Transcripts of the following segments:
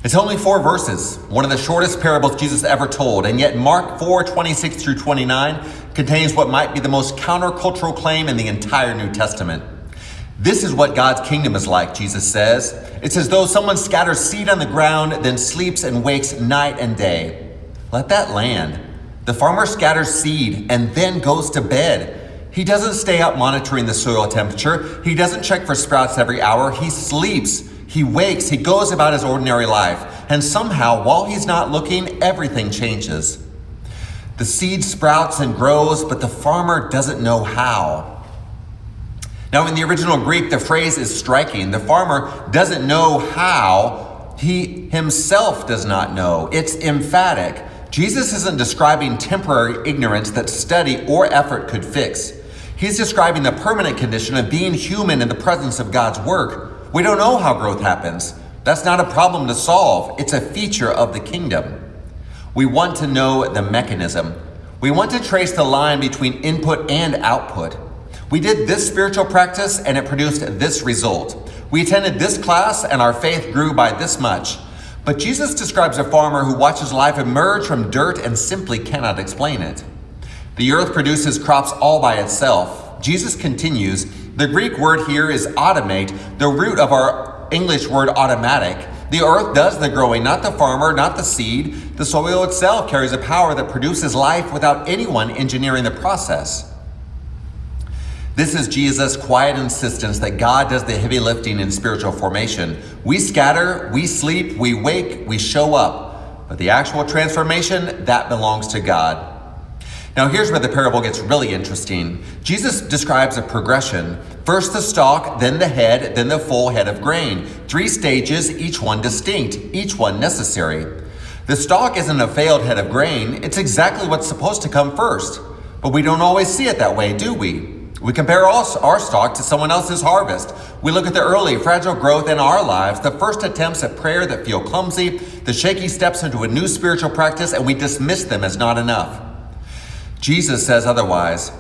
It's only 4 verses, one of the shortest parables Jesus ever told, and yet Mark 4:26 through 29 contains what might be the most countercultural claim in the entire New Testament. This is what God's kingdom is like, Jesus says. It's as though someone scatters seed on the ground, then sleeps and wakes night and day. Let that land. The farmer scatters seed and then goes to bed. He doesn't stay up monitoring the soil temperature. He doesn't check for sprouts every hour. He sleeps. He wakes. He goes about his ordinary life. And somehow, while he's not looking, everything changes. The seed sprouts and grows, but the farmer doesn't know how. Now, in the original Greek, the phrase is striking. The farmer doesn't know how. He himself does not know. It's emphatic. Jesus isn't describing temporary ignorance that study or effort could fix. He's describing the permanent condition of being human in the presence of God's work. We don't know how growth happens. That's not a problem to solve. It's a feature of the kingdom. We want to know the mechanism. We want to trace the line between input and output. We did this spiritual practice and it produced this result. We attended this class and our faith grew by this much. But Jesus describes a farmer who watches life emerge from dirt and simply cannot explain it. The earth produces crops all by itself. Jesus continues, the Greek word here is automate, the root of our English word automatic. The earth does the growing, not the farmer, not the seed. The soil itself carries a power that produces life without anyone engineering the process. This is Jesus' quiet insistence that God does the heavy lifting in spiritual formation. We scatter, we sleep, we wake, we show up. But the actual transformation, that belongs to God. Now here's where the parable gets really interesting. Jesus describes a progression. First the stalk, then the head, then the full head of grain. 3 stages, each one distinct, each one necessary. The stalk isn't a failed head of grain. It's exactly what's supposed to come first. But we don't always see it that way, do we? We compare our stalk to someone else's harvest. We look at the early, fragile growth in our lives, the first attempts at prayer that feel clumsy, the shaky steps into a new spiritual practice, and we dismiss them as not enough. Jesus says otherwise.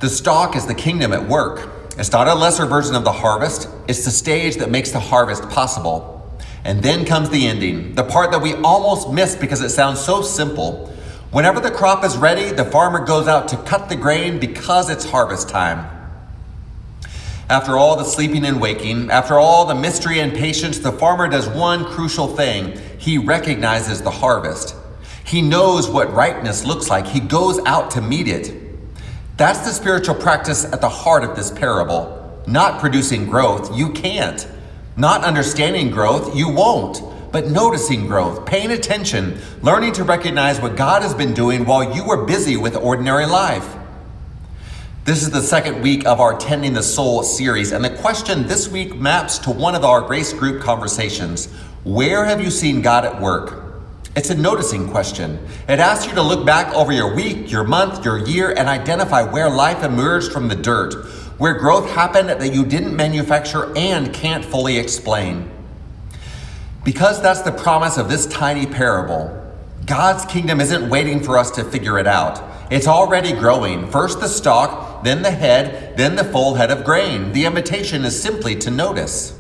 The stalk is the kingdom at work. It's not a lesser version of the harvest. It's the stage that makes the harvest possible. And then comes the ending, the part that we almost miss because it sounds so simple. Whenever the crop is ready, the farmer goes out to cut the grain because it's harvest time. After all the sleeping and waking, after all the mystery and patience, the farmer does one crucial thing. He recognizes the harvest. He knows what ripeness looks like. He goes out to meet it. That's the spiritual practice at the heart of this parable. Not producing growth, you can't. Not understanding growth, you won't. But noticing growth, paying attention, learning to recognize what God has been doing while you were busy with ordinary life. This is the second week of our Tending the Soul series, and the question this week maps to one of our Grace Group conversations. Where have you seen God at work? It's a noticing question. It asks you to look back over your week, your month, your year, and identify where life emerged from the dirt, where growth happened that you didn't manufacture and can't fully explain. Because that's the promise of this tiny parable. God's kingdom isn't waiting for us to figure it out. It's already growing. First the stalk, then the head, then the full head of grain. The invitation is simply to notice.